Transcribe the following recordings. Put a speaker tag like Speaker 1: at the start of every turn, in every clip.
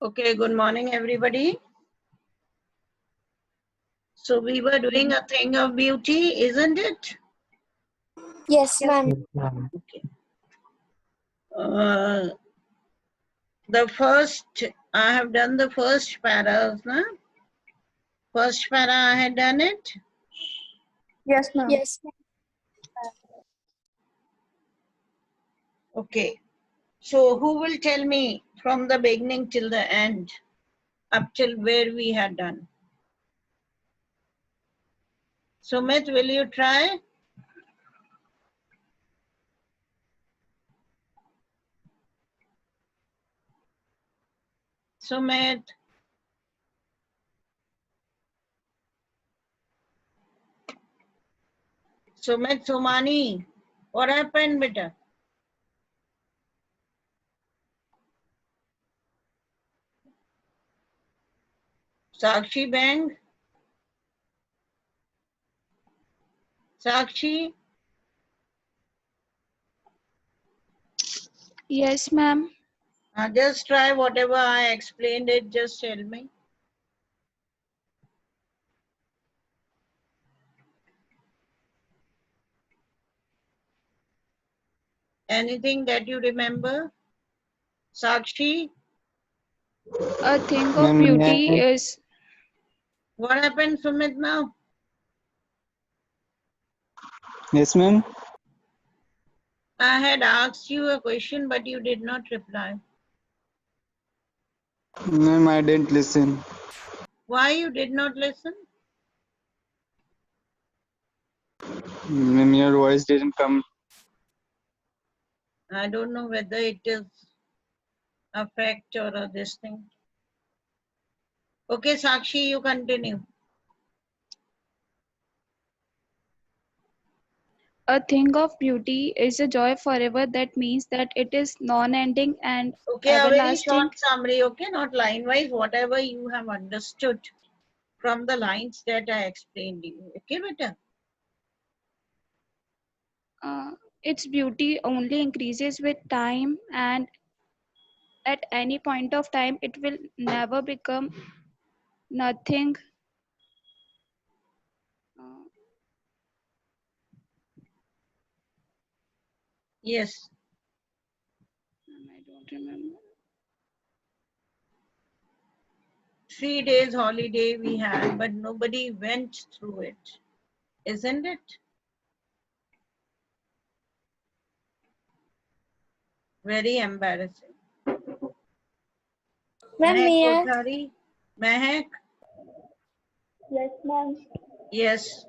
Speaker 1: Okay, good morning, everybody. So we were doing a thing of beauty, isn't it?
Speaker 2: Yes, ma'am.
Speaker 1: Okay. The first, I have done the first para, na? First para, I had done it.
Speaker 3: Yes, ma'am.
Speaker 2: Yes, ma'am.
Speaker 1: Okay. So who will tell me from the beginning till the end, up till where we had done? Sumit, will you try? Sumit. Sumit, Sumani, what happened, beta? Sakshi Bang? Sakshi?
Speaker 3: Yes, ma'am.
Speaker 1: Just try whatever I explained it, just tell me. Anything that you remember? Sakshi,
Speaker 3: A thing of beauty is
Speaker 1: what happened, Sumit, now?
Speaker 4: Yes, ma'am.
Speaker 1: I had asked you a question, but you did not reply.
Speaker 4: Ma'am, I didn't listen.
Speaker 1: Why you did not listen?
Speaker 4: Ma'am, your voice didn't come.
Speaker 1: I don't know whether it is a fact or a this thing. Okay, Sakshi, you continue.
Speaker 3: a thing of beauty is a joy forever. That means that it is non-ending and
Speaker 1: Okay, a very
Speaker 3: everlasting.
Speaker 1: short summary, okay, not line-wise, whatever you have understood from the lines that I explained to you. Okay, beta?
Speaker 3: Its beauty only increases with time, and at any point of time, it will never become nothing. Uh,
Speaker 1: Yes.
Speaker 3: I don't remember.
Speaker 1: 3 days holiday we had, but nobody went through it, isn't it? Very embarrassing.
Speaker 2: Ma'am,
Speaker 1: Mehak
Speaker 2: may I?
Speaker 1: Kothari? Mehak?
Speaker 5: Yes, ma'am.
Speaker 1: Yes.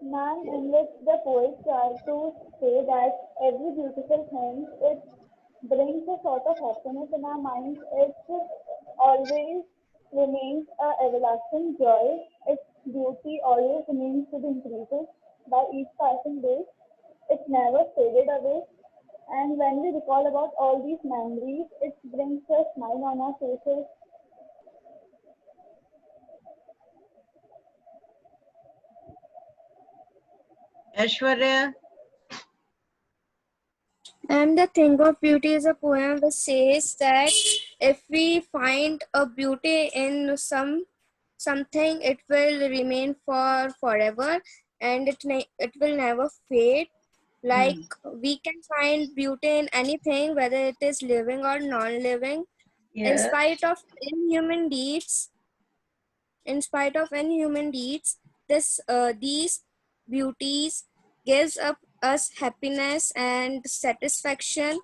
Speaker 5: Ma'am, in which the poet tried to say that every beautiful thing, it brings a sort of happiness in our minds. It always remains a everlasting joy. Its beauty always remains to be increases by each passing day. It never faded away. And when we recall about all these memories, it brings a smile on our faces.
Speaker 1: Aishwarya?
Speaker 2: And the thing of beauty is a poem which says that if we find a beauty in something, it will remain for forever, and it will never fade. Like we can find beauty in anything, whether it is living or non-living. In
Speaker 1: Yes.
Speaker 2: spite of inhuman deeds, these beauties gives up us happiness and satisfaction,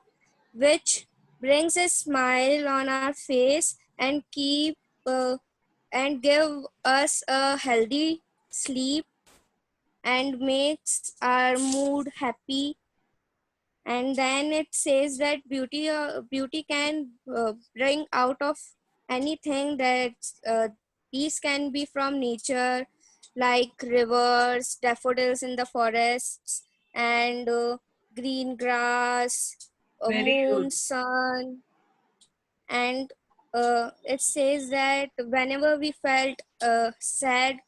Speaker 2: which brings a smile on our face and uh, give us a healthy sleep and makes our mood happy. And then it says that beauty can bring out of anything, that these can be from nature, like rivers, daffodils in the forests, and green grass,
Speaker 1: Very
Speaker 2: moon,
Speaker 1: good.
Speaker 2: sun. And it says that whenever we felt sad,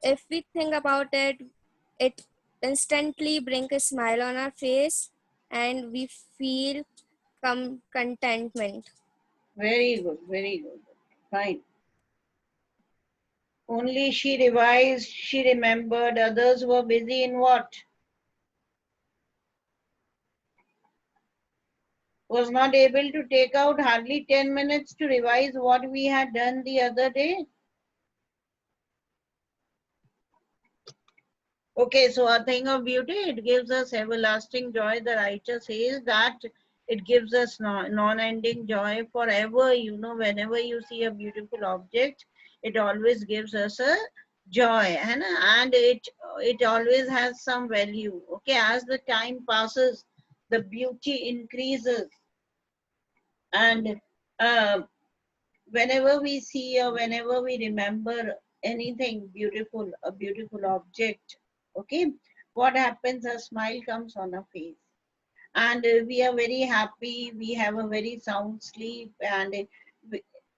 Speaker 2: if we think about it, it instantly brings a smile on our face and we feel contentment.
Speaker 1: Very good, very good. Fine. Only she revised, she remembered, others were busy in what? Was not able to take out hardly 10 minutes to revise what we had done the other day. Okay, so a thing of beauty, it gives us everlasting joy. The writer says that it gives us non-ending joy forever. You know, whenever you see a beautiful object, it always gives us a joy, and it always has some value. Okay, as the time passes, the beauty increases, and uh, whenever we see or whenever we remember anything beautiful, a beautiful object, okay, what happens? A smile comes on our face. And we are very happy, we have a very sound sleep, and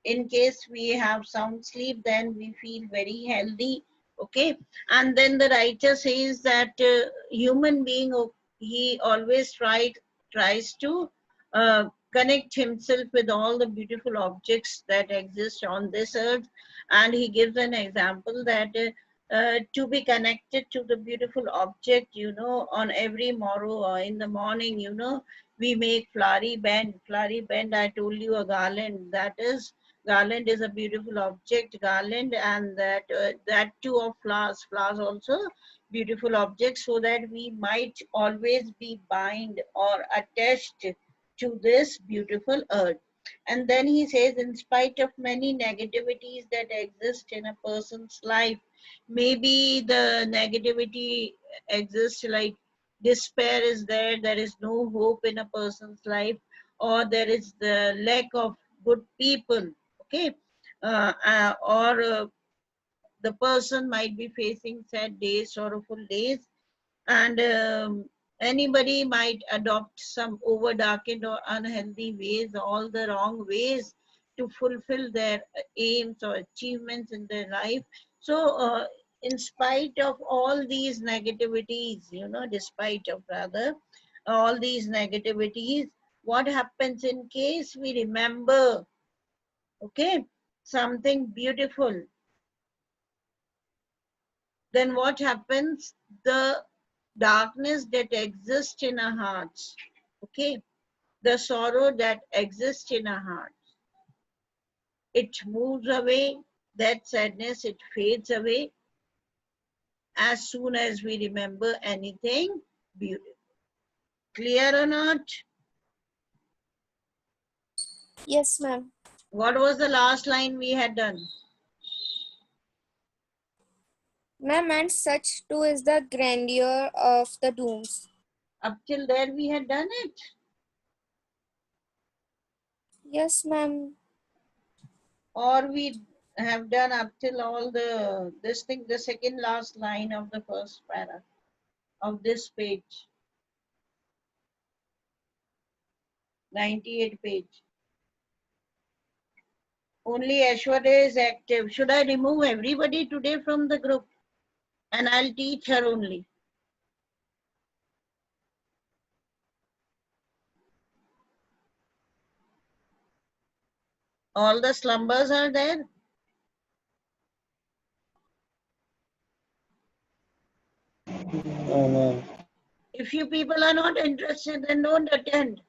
Speaker 1: in case we have sound sleep, then we feel very healthy, okay. And then the writer says that human being, he always tries to connect himself with all the beautiful objects that exist on this earth. And he gives an example that to be connected to the beautiful object, you know, on every morrow or in the morning, you know, we make flowery band. Flowery band, I told you, a garland. That is, garland is a beautiful object, garland, and that too of flowers. Flowers also beautiful objects, so that we might always be bind or attached to this beautiful earth. And then he says, in spite of many negativities that exist in a person's life, maybe the negativity exists, like despair is there, there is no hope in a person's life, or there is the lack of good people, okay, or the person might be facing sad days, sorrowful days, and anybody might adopt some over darkened or unhealthy ways, all the wrong ways to fulfill their aims or achievements in their life. So in spite of all these negativities, you know, despite of rather all these negativities, what happens in case we remember, okay, something beautiful, then what happens? The darkness that exists in our hearts, okay, the sorrow that exists in our hearts, it moves away, that sadness, it fades away as soon as we remember anything beautiful. Clear or not?
Speaker 2: Yes, ma'am.
Speaker 1: What was the last line we had done?
Speaker 2: Ma'am, and such too is the grandeur of the dooms.
Speaker 1: Up till there we had done it.
Speaker 2: Yes, ma'am.
Speaker 1: Or we have done up till all the, this thing, the second last line of the first para of this page, 98 page. Only Aishwarya is active. Should I remove everybody today from the group? And I'll teach her only. All the slumbers are there.
Speaker 4: Ma'am.
Speaker 1: If you people are not interested, then don't attend.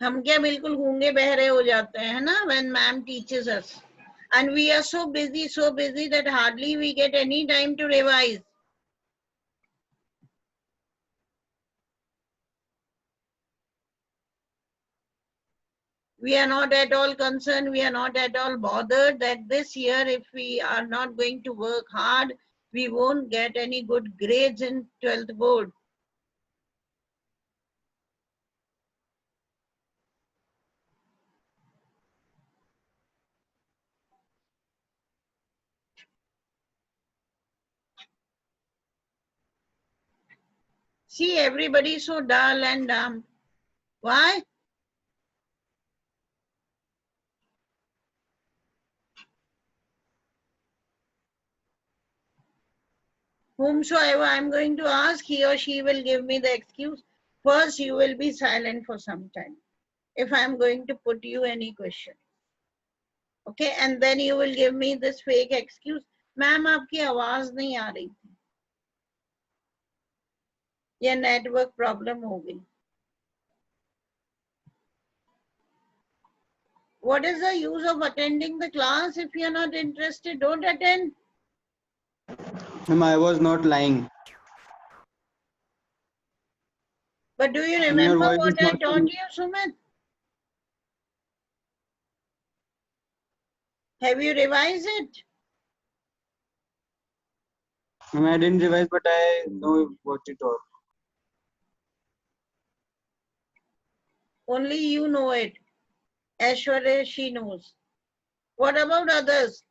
Speaker 1: हम क्या बिल्कुल गूंगे बहरे हो जाते हैं ना, when ma'am teaches us. And we are so busy that hardly we get any time to revise. We are not at all concerned, we are not at all bothered that this year, if we are not going to work hard, we won't get any good grades in 12th board. See, everybody so dull and dumb. Why? Whomsoever I'm going to ask, he or she will give me the excuse. First, you will be silent for some time if I'm going to put you any question. Okay, and then you will give me this fake excuse. Ma'am, आपकी आवाज नहीं आ रही थी. ये network problem हो गई. What is the use of attending the class if you're not interested? Don't attend.
Speaker 4: Ma'am, I was not lying.
Speaker 1: But do you
Speaker 4: Ma'am, your
Speaker 1: remember
Speaker 4: voice
Speaker 1: what
Speaker 4: is
Speaker 1: I
Speaker 4: not
Speaker 1: taught
Speaker 4: coming.
Speaker 1: you, Sumit? Have you revised it?
Speaker 4: Ma'am, I didn't revise, but I know what you taught.
Speaker 1: Only you know it. Aishwarya, she knows. What about others?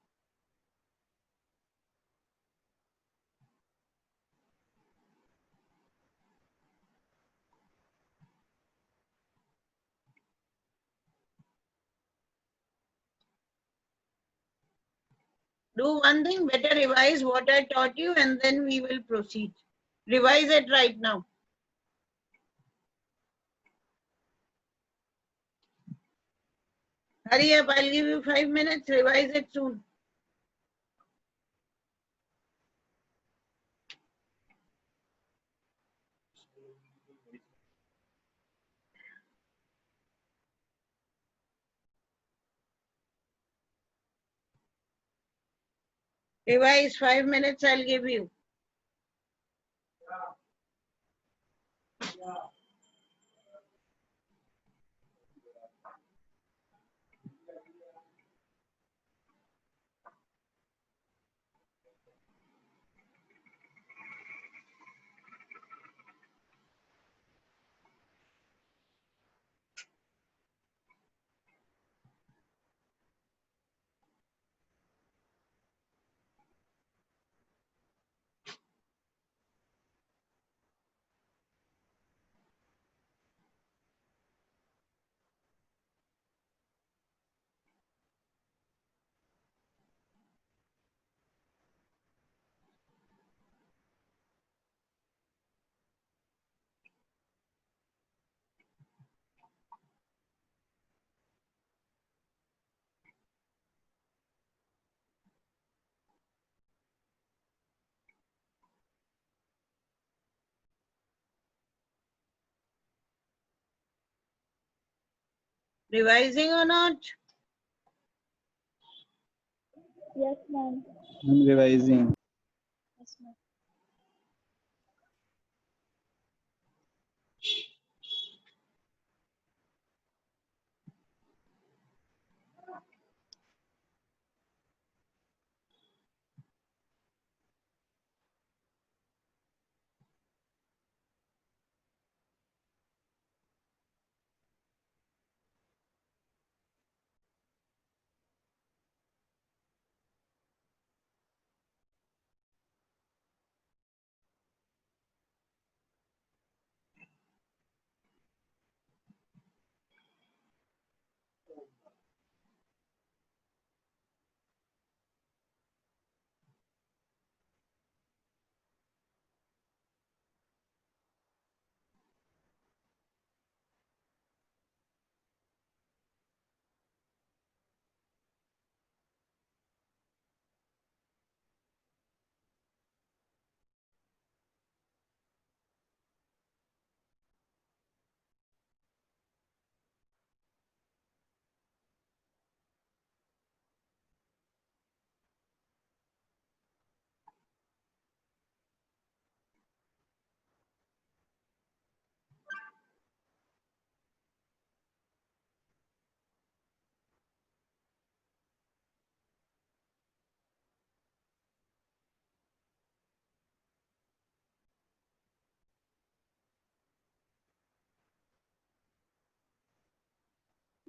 Speaker 1: Do one thing, better revise what I taught you and then we will proceed. Revise it right now. Hurry up, I'll give you 5 minutes. Revise it soon. Revise 5 minutes, I'll give you. Revising or not?
Speaker 5: Yes, ma'am.
Speaker 4: I'm revising.
Speaker 5: Yes, ma'am.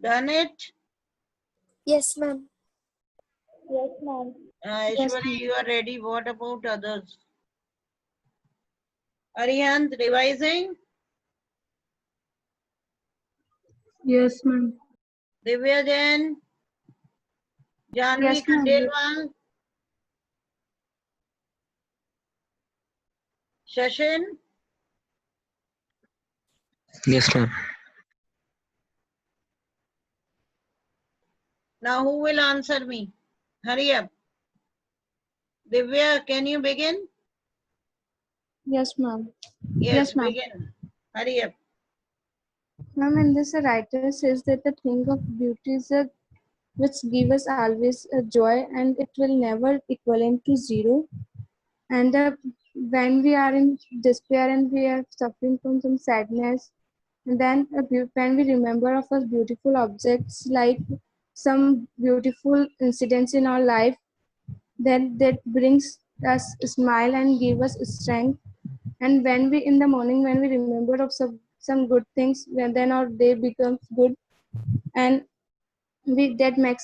Speaker 1: Done it?
Speaker 2: Yes, ma'am.
Speaker 5: Yes, ma'am.
Speaker 2: Yes,
Speaker 1: Aishwarya,
Speaker 2: ma'am.
Speaker 1: you are ready. What about others? Arihant, revising?
Speaker 6: Yes, ma'am.
Speaker 1: Divya Jain? Janvi
Speaker 6: Yes, ma'am.
Speaker 1: Khandelwal? Shashin?
Speaker 7: Yes, ma'am.
Speaker 1: Now who will answer me? Hurry up. Divya, can you begin?
Speaker 2: Yes, ma'am.
Speaker 1: Yes,
Speaker 2: Yes, ma'am.
Speaker 1: begin. Hurry up.
Speaker 2: Ma'am, in this, a writer says that the thing of beauty is a which give us always a joy and it will never equivalent to zero. And when we are in despair and we are suffering from some sadness, and then when we remember of us beautiful objects like some beautiful incidents in our life, then that brings us a smile and give us strength. And when we in the morning when we remember of some good things, then our day becomes good, and we that make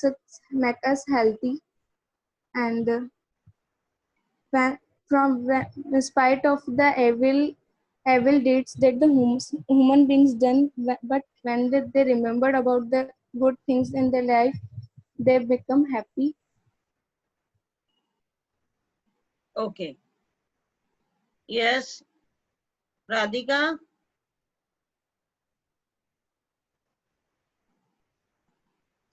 Speaker 2: us healthy. And when, in spite of the evil deeds that the human beings done, but when they remembered about the good things in their life, they become happy.
Speaker 1: Okay. Yes, Radhika?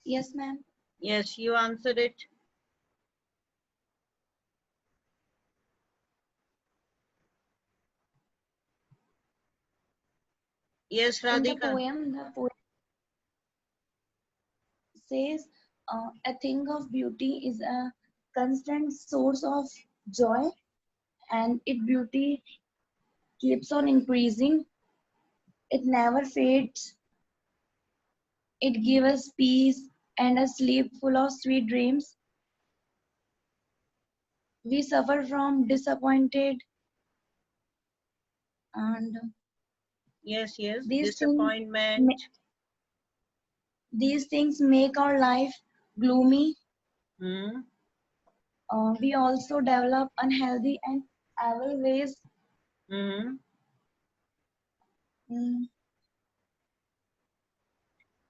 Speaker 3: Yes, ma'am.
Speaker 1: Yes, you answered it. Yes,
Speaker 8: In
Speaker 1: Radhika.
Speaker 8: the poem says, a thing of beauty is a constant source of joy, and its beauty keeps on increasing. It never fades. It gives us peace and a sleep full of sweet dreams. We suffer from disappointed, and
Speaker 1: Yes, yes.
Speaker 8: these things
Speaker 1: Disappointment.
Speaker 8: these things make our life gloomy.
Speaker 1: Hmm.
Speaker 8: We also develop unhealthy and evil ways.
Speaker 1: Hmm.
Speaker 8: Mm,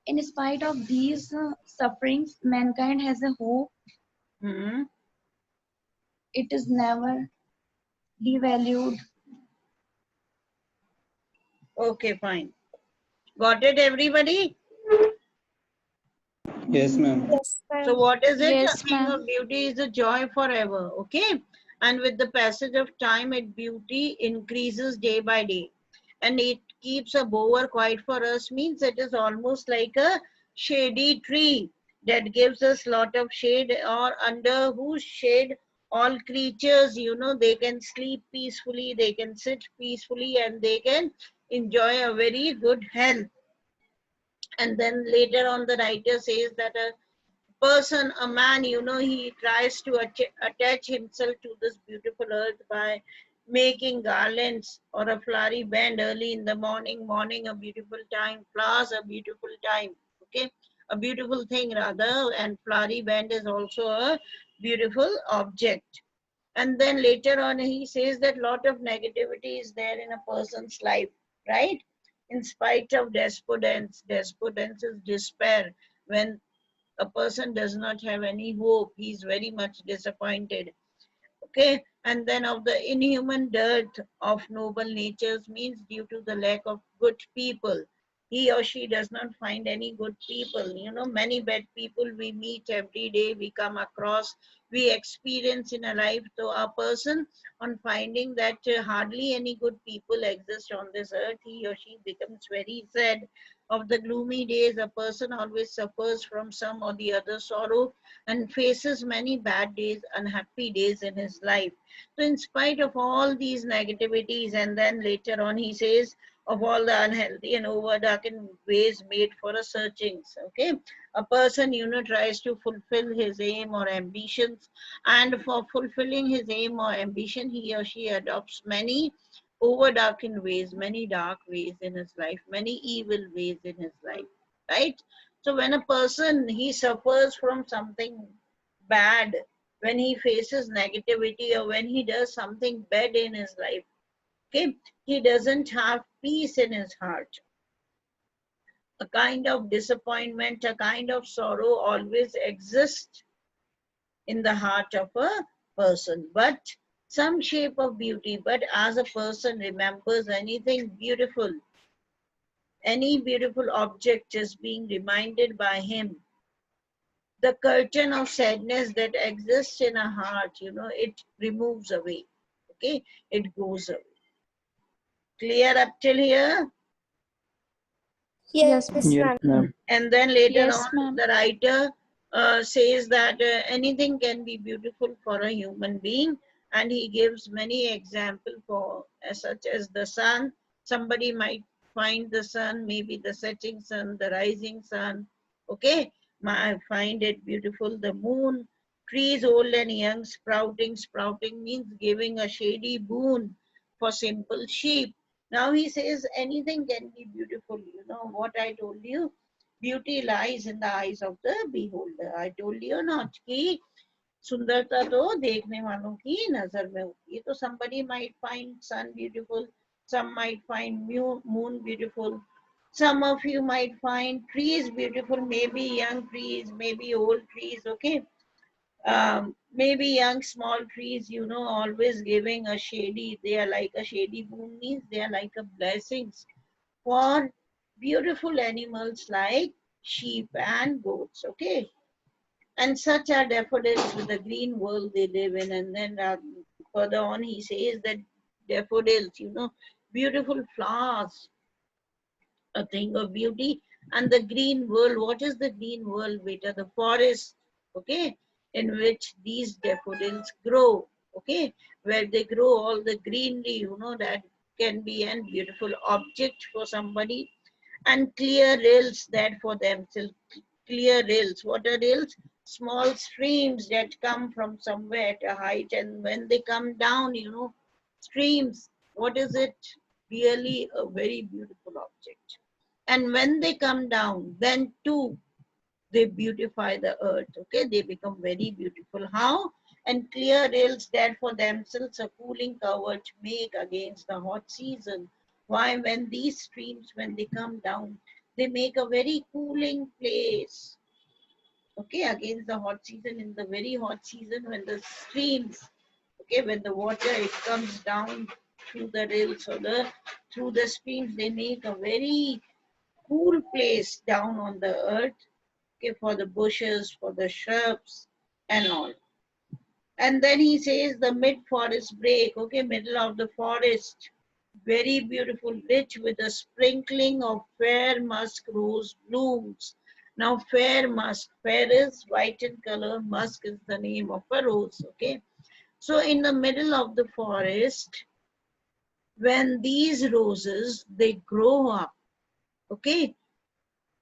Speaker 8: In spite of these sufferings, mankind has a hope.
Speaker 1: Hmm.
Speaker 8: It is never devalued.
Speaker 1: Okay, fine. Got it, everybody?
Speaker 4: Yes, ma'am.
Speaker 2: Yes,
Speaker 1: So what is it? A
Speaker 3: Yes,
Speaker 1: thing
Speaker 3: ma'am.
Speaker 1: of beauty is a joy forever. Okay. And with the passage of time, its beauty increases day by day. And it keeps a bower quiet for us means it is almost like a shady tree that gives us lot of shade, or under whose shade all creatures, they can sleep peacefully, they can sit peacefully, and they can enjoy a very good health. And then later on the writer says that a person, a man, he tries to attach himself to this beautiful earth by making garlands or a flowery band early in the morning a beautiful time, flowers a beautiful time, okay, a beautiful thing rather, and flowery band is also a beautiful object. And then later on he says that lot of negativity is there in a person's life, right? In spite of despondence is despair. When a person does not have any hope, he is very much disappointed. Okay, and then of the inhuman dearth of noble natures means due to the lack of good people. He or she does not find any good people. Many bad people we meet every day, we come across, we experience in a life. So a person, on finding that hardly any good people exist on this earth, he or she becomes very sad. Of the gloomy days, a person always suffers from some or the other sorrow and faces many bad days, unhappy days in his life. So, in spite of all these negativities, and then later on he says, of all the unhealthy and over darkened ways made for a searchings. Okay, a person, tries to fulfill his aim or ambitions, and for fulfilling his aim or ambition, he or she adopts many over darkened ways, many dark ways in his life, many evil ways in his life, right? So when a person, he suffers from something bad, when he faces negativity or when he does something bad in his life, okay, he doesn't have peace in his heart. A kind of disappointment, a kind of sorrow always exists in the heart of a person. But some shape of beauty, but as a person remembers anything beautiful, any beautiful object just being reminded by him, the curtain of sadness that exists in a heart, it removes away. Okay, it goes away. Clear up till here?
Speaker 2: Yes,
Speaker 4: Yes,
Speaker 2: ma'am.
Speaker 4: ma'am.
Speaker 1: And then later
Speaker 3: Yes,
Speaker 1: on,
Speaker 3: ma'am.
Speaker 1: the writer says that anything can be beautiful for a human being, and he gives many examples for such as the sun. Somebody might find the sun, maybe the setting sun, the rising sun. Okay, I find it beautiful. The moon, trees old and young, sprouting. Sprouting means giving a shady boon for simple sheep. Now he says anything can be beautiful. You know what I told you? Beauty lies in the eyes of the beholder. I told you not कि सुंदरता तो देखने वालों की नजर में होती है. तो somebody might find sun beautiful, some might find moon beautiful, some of you might find trees beautiful, maybe young trees, maybe old trees. Okay, maybe young small trees, always giving a shady, they are like a shady moon, means they are like a blessings for beautiful animals like sheep and goats. Okay, and such are daffodils with the green world they live in. And then further on he says that daffodils, beautiful flowers, a thing of beauty. And the green world, what is the green world, beta? The forest, okay, in which these daffodils grow, okay, where they grow all the greenery, that can be a beautiful object for somebody. And clear rills that for themselves, clear rills. What are rills? Small streams that come from somewhere at a height, and when they come down, streams, what is it? Really a very beautiful object. And when they come down, then too, they beautify the earth. Okay, they become very beautiful. How? And clear rills that for themselves a cooling cover to make against the hot season. Why? When these streams, when they come down, they make a very cooling place. Okay, against the hot season. In the very hot season, when the streams, okay, when the water it comes down through the rills or through the streams, they make a very cool place down on the earth, okay, for the bushes, for the shrubs, and all. And then he says the mid-forest break, okay, middle of the forest, very beautiful, rich with a sprinkling of fair musk rose blooms. Now, fair musk, fair is white in color, musk is the name of a rose, okay. So, in the middle of the forest, when these roses, they grow up, okay,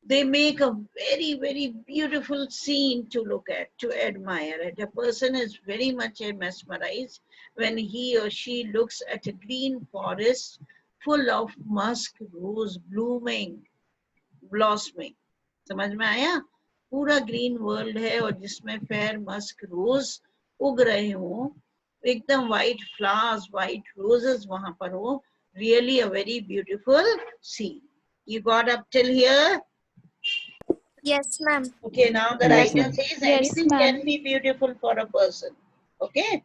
Speaker 1: they make a very, very beautiful scene to look at, to admire it. A person is very much mesmerized when he or she looks at a green forest full of musk rose blooming, blossoming. समझ में आया? पूरा green world है और जिसमें fair Musk रोज उग रहे हो, एकदम व्हाइट फ्लावर्स, व्हाइट रोजेस वहां पर हो. Really a very beautiful scene. You got up till here?
Speaker 2: Yes, ma'am.
Speaker 1: Okay, now the
Speaker 4: Yes,
Speaker 1: writer
Speaker 4: ma'am.
Speaker 1: says
Speaker 3: Yes,
Speaker 1: anything
Speaker 3: ma'am.
Speaker 1: can be beautiful for a person. Okay,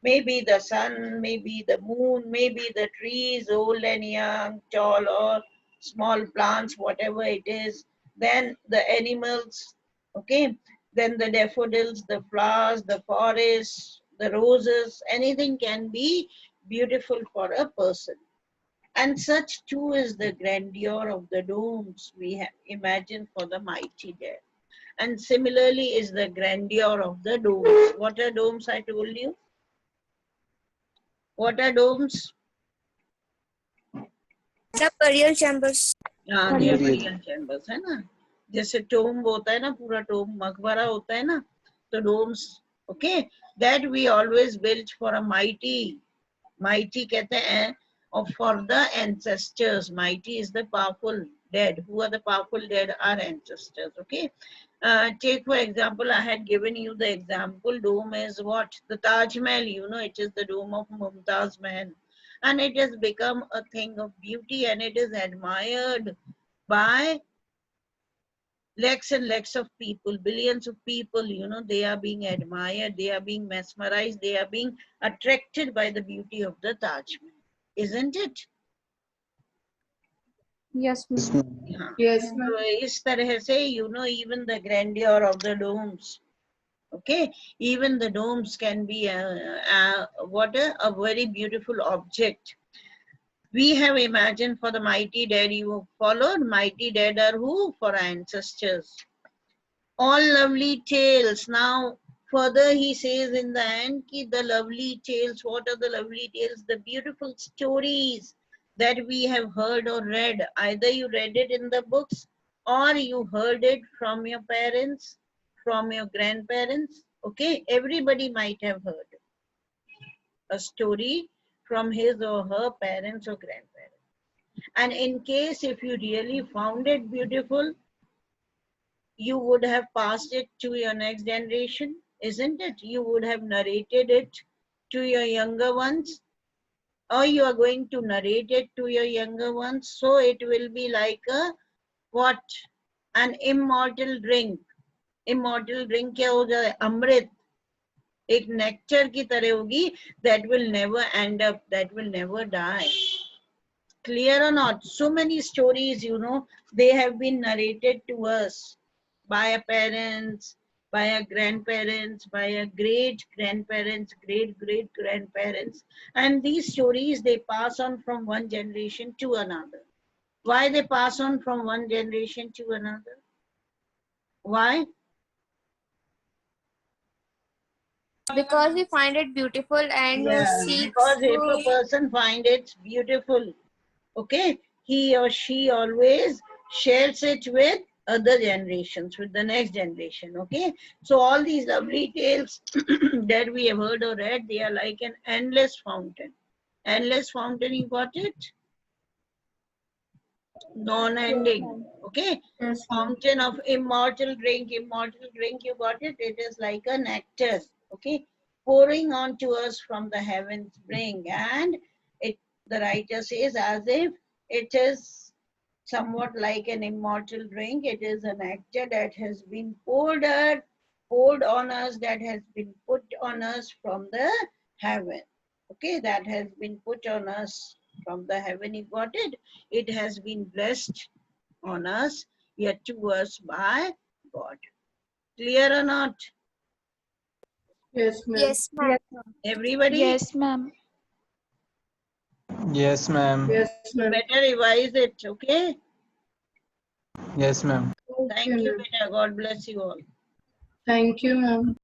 Speaker 1: maybe the sun, maybe the moon, maybe the trees, old and young, tall or small plants, whatever it is. Then the animals, okay, then the daffodils, the flowers, the forests, the roses, anything can be beautiful for a person. And such too is the grandeur of the domes we have imagined for the mighty dead. And similarly is the grandeur of the domes. What are domes, I told you? What are domes?
Speaker 2: The burial chambers.
Speaker 1: हाँ, they are
Speaker 4: Burial.
Speaker 1: burial chambers, है ना? जैसे tomb होता है ना, पूरा tomb मकबरा होता है ना, तो domes, okay, that we always built for a mighty कहते हैं, or for the ancestors. Mighty is the powerful dead. Who are the powerful dead? Our ancestors, okay. Take for example, I had given you the example, dome is what? The Taj Mahal, it is the dome of Mumtaz Mahal. And it has become a thing of beauty and it is admired by Lakhs and lakhs of people, billions of people, you know, they are being admired, they are being mesmerized, they are being attracted by the beauty of the Taj Mahal, isn't it?
Speaker 3: Yes,
Speaker 4: Yes,
Speaker 3: ma'am.
Speaker 4: ma'am.
Speaker 1: हाँ,
Speaker 6: Yes,
Speaker 1: तो
Speaker 6: ma'am.
Speaker 1: इस तरह से, you know, even the grandeur of the domes, okay, even the domes can be a very beautiful object. We have imagined for the mighty dead you followed. Mighty dead are who? For our ancestors. All lovely tales. Now, further he says in the end, ki the lovely tales. What are the lovely tales? The beautiful stories that we have heard or read. Either you read it in the books or you heard it from your parents, from your grandparents. Okay, everybody might have heard a story from his or her parents or grandparents. And in case if you really found it beautiful, you would have passed it to your next generation, isn't it? You would have narrated it to your younger ones, or you are going to narrate it to your younger ones. So it will be like a what? An immortal drink. Immortal drink क्या हो जाए? अमृत. एक nectar की तरह होगी, that will never end up, that will never die. Clear or not? So many stories, you know, they have been narrated to us by our parents, by our grandparents, by our great grandparents, great great grandparents. And these stories, they pass on from one generation to another. Why they pass on from one generation to another? Why?
Speaker 2: Because we find it beautiful and
Speaker 1: Yeah,
Speaker 2: seek
Speaker 1: because if a
Speaker 2: to.
Speaker 1: person find it beautiful, okay, he or she always shares it with other generations, with the next generation, okay. So all these lovely tales that we have heard or read, they are like an endless fountain. Endless fountain, you got it? Non-ending, okay.
Speaker 6: Yes, ma'am.
Speaker 1: Fountain of immortal drink, you got it? It is like a nectar, okay, pouring onto us from the heavens bring. And it, the writer says, as if it is somewhat like an immortal drink. It is a nectar that has been poured on us, that has been put on us from the heaven. Okay, that has been put on us from the heaven. You got it? It has been blessed on us, yet to us by God. Clear or not?
Speaker 6: Yes, ma'am.
Speaker 2: Yes, ma'am.
Speaker 1: Everybody?
Speaker 3: Yes, ma'am.
Speaker 4: Yes, ma'am.
Speaker 6: Yes, ma'am.
Speaker 1: Better revise it, okay?
Speaker 4: Yes, ma'am.
Speaker 6: Okay,
Speaker 1: Thank you,
Speaker 6: ma'am.
Speaker 1: beta. God bless you all.
Speaker 6: Thank you, ma'am.